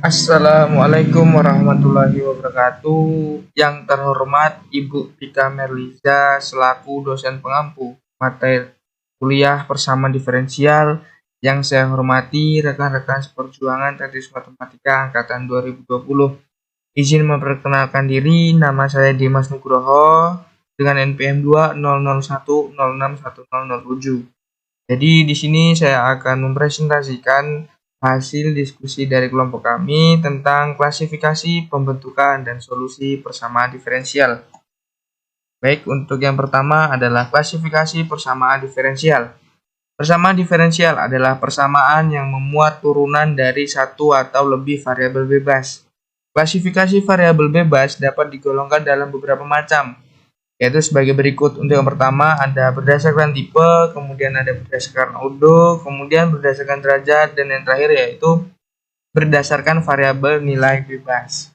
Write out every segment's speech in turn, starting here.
Assalamualaikum warahmatullahi wabarakatuh. Yang terhormat Ibu Pika Merliza selaku dosen pengampu materi kuliah persamaan diferensial. Yang saya hormati rekan-rekan seperjuangan teknik matematika angkatan 2020. Izin memperkenalkan diri, nama saya Dimas Nugroho dengan NPM 200106107. Jadi di sini saya akan mempresentasikan hasil diskusi dari kelompok kami tentang klasifikasi, pembentukan, dan solusi persamaan diferensial. Baik, untuk yang pertama adalah klasifikasi persamaan diferensial. Persamaan diferensial adalah persamaan yang memuat turunan dari satu atau lebih variabel bebas. Klasifikasi variabel bebas dapat digolongkan dalam beberapa macam, yaitu sebagai berikut. Untuk yang pertama ada berdasarkan tipe, kemudian ada berdasarkan ordo, kemudian berdasarkan derajat, dan yang terakhir yaitu berdasarkan variabel nilai bebas.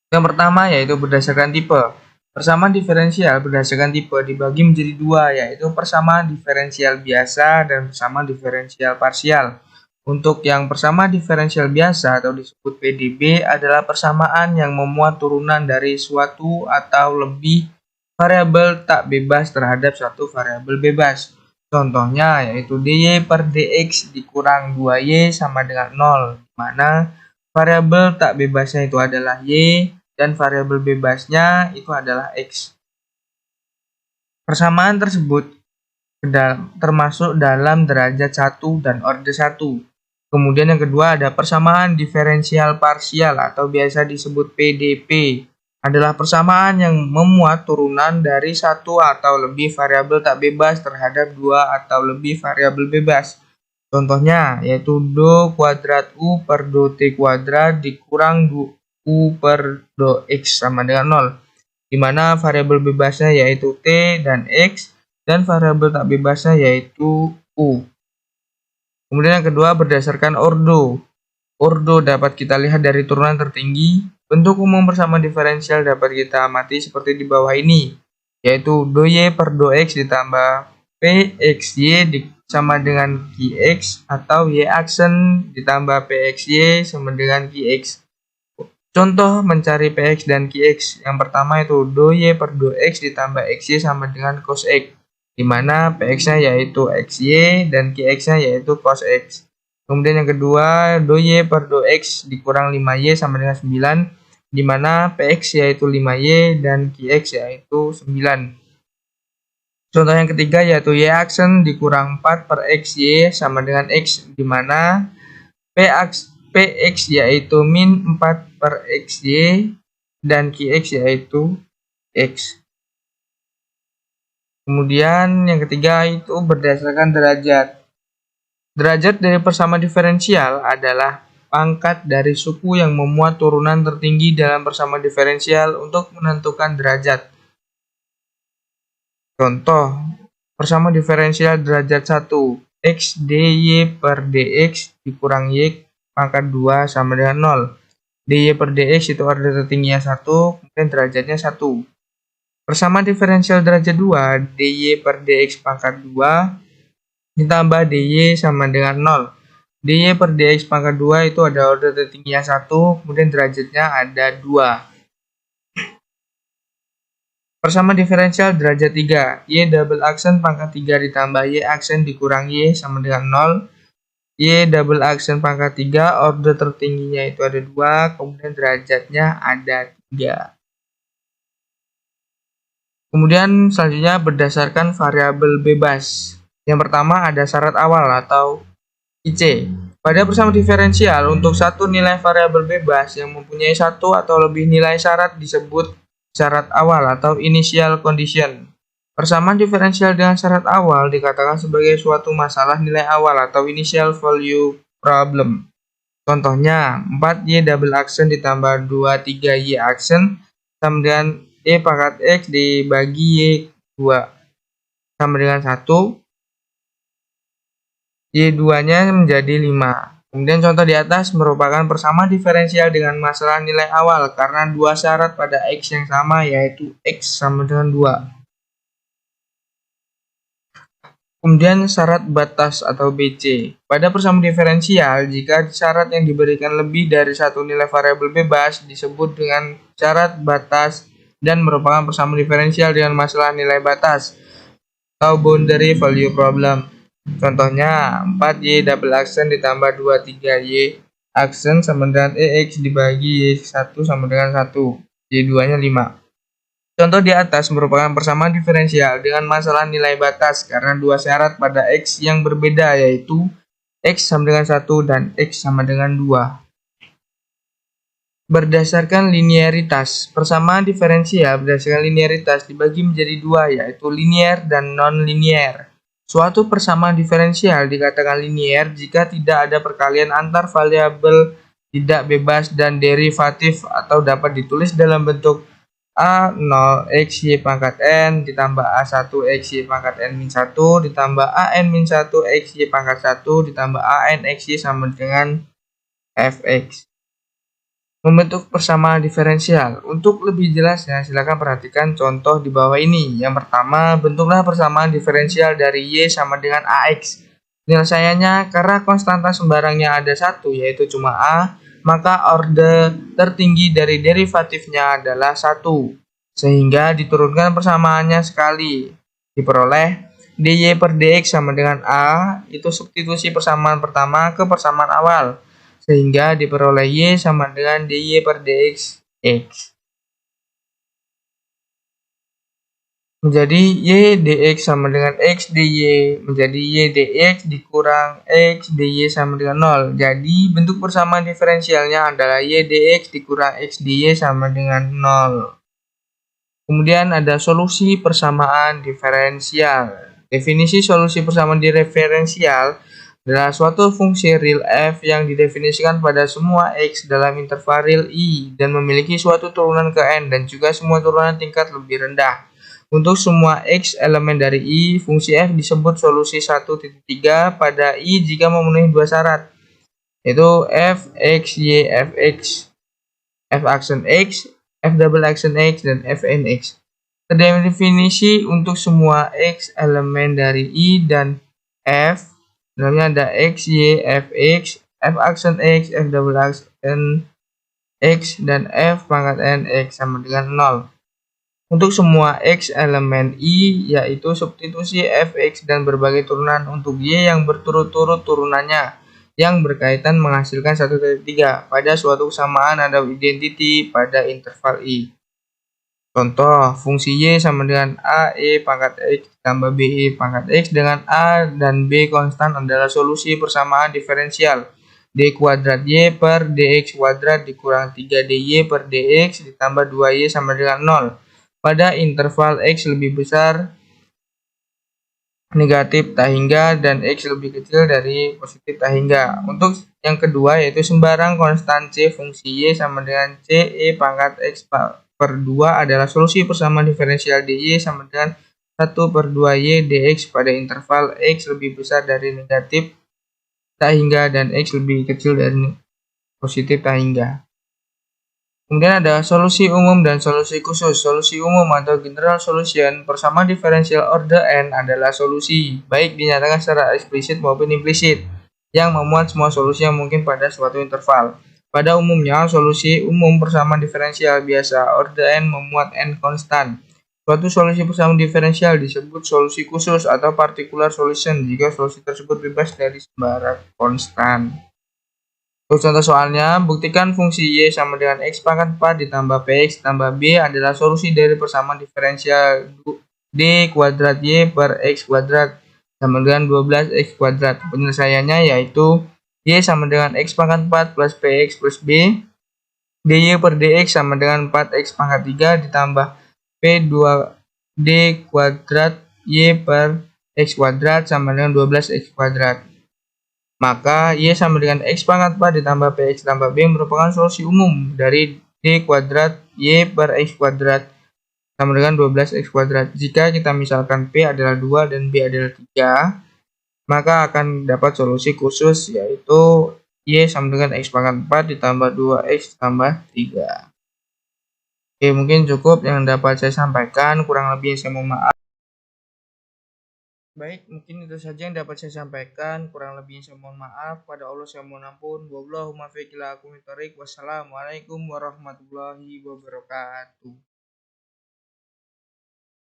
Yang pertama yaitu berdasarkan tipe. Persamaan diferensial berdasarkan tipe dibagi menjadi dua, yaitu persamaan diferensial biasa dan persamaan diferensial parsial. Untuk yang persamaan diferensial biasa atau disebut PDB adalah persamaan yang memuat turunan dari suatu atau lebih variabel tak bebas terhadap satu variabel bebas. Contohnya yaitu dy per dx dikurang 2y sama dengan 0, di mana variabel tak bebasnya itu adalah y dan variabel bebasnya itu adalah x. Persamaan tersebut termasuk dalam derajat 1 dan orde 1. Kemudian yang kedua ada persamaan diferensial parsial atau biasa disebut PDP. Adalah persamaan yang memuat turunan dari satu atau lebih variabel tak bebas terhadap dua atau lebih variabel bebas. Contohnya yaitu do kuadrat u per do t kuadrat dikurang u per do x sama dengan 0. Di mana variabel bebasnya yaitu t dan x dan variabel tak bebasnya yaitu u. Kemudian yang kedua berdasarkan ordo. Ordo dapat kita lihat dari turunan tertinggi. Bentuk umum persamaan diferensial dapat kita amati seperti di bawah ini, yaitu do y per do x ditambah pxy sama dengan qx atau y aksen ditambah pxy sama dengan qx. Contoh mencari px dan qx. Yang pertama itu do y per do x ditambah xy sama dengan cos x, di mana px-nya yaitu xy dan qx-nya yaitu cos x. Kemudian yang kedua, do y per do x dikurang 5y sama dengan 9, di mana px yaitu 5y dan qx yaitu 9. Contoh yang ketiga yaitu y aksen dikurang 4 per xy sama dengan x, di mana px yaitu min 4 per xy dan qx yaitu x. Kemudian yang ketiga itu berdasarkan derajat. Derajat dari persamaan diferensial adalah pangkat dari suku yang memuat turunan tertinggi dalam persamaan diferensial untuk menentukan derajat. Contoh, persamaan diferensial derajat 1, x dy per dx dikurang y pangkat 2 sama dengan 0. dy per dx itu order tertingginya 1, kemudian derajatnya 1. Persamaan diferensial derajat 2, dy per dx pangkat 2 ditambah dy sama dengan 0. dy per dx pangkat 2 itu ada order tertingginya 1, kemudian derajatnya ada 2. Persamaan diferensial derajat 3, y double aksen pangkat 3 ditambah y aksen dikurang y sama dengan 0. Y double aksen pangkat 3, order tertingginya itu ada 2, kemudian derajatnya ada 3. Kemudian selanjutnya berdasarkan variabel bebas. Yang pertama ada syarat awal atau IC. Pada persamaan diferensial untuk satu nilai variabel bebas yang mempunyai satu atau lebih nilai syarat disebut syarat awal atau initial condition. Persamaan diferensial dengan syarat awal dikatakan sebagai suatu masalah nilai awal atau initial value problem. Contohnya 4y double aksen ditambah 23y aksen sama dengan y pangkat x dibagi y2 sama dengan 1. Y2 nya menjadi 5. Kemudian contoh di atas merupakan persamaan diferensial dengan masalah nilai awal karena dua syarat pada x yang sama yaitu x sama dengan 2. Kemudian syarat batas atau BC. Pada persamaan diferensial, jika syarat yang diberikan lebih dari satu nilai variabel bebas disebut dengan syarat batas dan merupakan persamaan diferensial dengan masalah nilai batas atau boundary value problem. Contohnya 4y double aksen ditambah 23y aksen sama dengan EX dibagi Y1 sama dengan 1. Y2 nya 5. Contoh di atas merupakan persamaan diferensial dengan masalah nilai batas karena dua syarat pada X yang berbeda, yaitu X sama dengan 1 dan X sama dengan 2. Berdasarkan linearitas, persamaan diferensial berdasarkan linearitas dibagi menjadi dua, yaitu linear dan non-linear. Suatu persamaan diferensial dikatakan linear jika tidak ada perkalian antar variabel tidak bebas dan derivatif atau dapat ditulis dalam bentuk A0 X Y pangkat N ditambah A1 X Y pangkat N min 1 ditambah AN min 1 X Y pangkat 1 ditambah AN X Y sama dengan Fx. Membentuk persamaan diferensial. Untuk lebih jelasnya, silakan perhatikan contoh di bawah ini. Yang pertama, bentuklah persamaan diferensial dari Y sama dengan AX. Penyelesaiannya, karena konstanta sembarangnya ada satu, yaitu cuma A, maka orde tertinggi dari derivatifnya adalah 1. Sehingga diturunkan persamaannya sekali. Diperoleh dy per dx sama dengan A, itu substitusi persamaan pertama ke persamaan awal. Sehingga diperoleh y sama dengan dy per dx x. Menjadi y dx sama dengan x dy menjadi y dx dikurang x dy sama dengan 0. Jadi bentuk persamaan diferensialnya adalah y dx dikurang x dy sama dengan 0. Kemudian ada solusi persamaan diferensial. Definisi solusi persamaan diferensial adalah suatu fungsi real f yang didefinisikan pada semua x dalam interval real i dan memiliki suatu turunan ke n dan juga semua turunan tingkat lebih rendah. Untuk semua x elemen dari i, fungsi f disebut solusi 1.3 pada i jika memenuhi dua syarat, yaitu f x y f x, f aksen x, f double aksen x, dan fn x. Terdefinisi untuk semua x elemen dari i dan f, dalamnya ada x, y, f, x, f aksen x, f double aksen x, dan f pangkat n x sama dengan 0. Untuk semua x elemen i, yaitu substitusi fx dan berbagai turunan untuk y yang berturut-turut turunannya yang berkaitan menghasilkan 1.3 pada suatu kesamaan ada identity pada interval i. Contoh, fungsi y sama dengan a e pangkat x tambah b e pangkat x dengan a dan b konstan adalah solusi persamaan diferensial d kuadrat y per dx kuadrat dikurang 3 dy per dx ditambah 2y sama dengan 0 pada interval x lebih besar negatif tak hingga dan x lebih kecil dari positif tak hingga. Untuk yang kedua yaitu sembarang konstan c fungsi y sama dengan c e pangkat x per 2 adalah solusi persamaan diferensial dy sama dengan 1 per 2y dx pada interval x lebih besar dari negatif tak hingga dan x lebih kecil dari positif tak hingga. Kemudian ada solusi umum dan solusi khusus. Solusi umum atau general solution persamaan diferensial order n adalah solusi, baik dinyatakan secara eksplisit maupun implisit, yang memuat semua solusi yang mungkin pada suatu interval. Pada umumnya, solusi umum persamaan diferensial biasa order n memuat n konstan. Suatu solusi persamaan diferensial disebut solusi khusus atau particular solution jika solusi tersebut bebas dari sembarang konstan. Untuk contoh soalnya, buktikan fungsi y sama dengan x pangkat 4 ditambah px tambah b adalah solusi dari persamaan diferensial d kuadrat y per x kuadrat sama dengan 12x kuadrat. Penyelesaiannya yaitu y sama dengan x pangkat 4 plus px plus b, dy per dx sama dengan 4x pangkat 3 ditambah p2d kuadrat y per x kuadrat sama dengan 12x kuadrat. Maka y sama dengan x pangkat 4 ditambah px tambah b merupakan solusi umum dari d kuadrat y per x kuadrat sama dengan 12x kuadrat. Jika kita misalkan p adalah 2 dan b adalah 3, maka akan dapat solusi khusus yaitu y sama dengan x pangkat 4 ditambah 2x tambah 3. Oke, mungkin cukup yang dapat saya sampaikan, kurang lebih saya mohon maaf. Baik, mungkin itu saja yang dapat saya sampaikan. Kurang lebihnya saya mohon maaf. Pada Allah saya mohon ampun. Wallahumma fiqh ila aqwamit thoriq. Wassalamualaikum warahmatullahi wabarakatuh.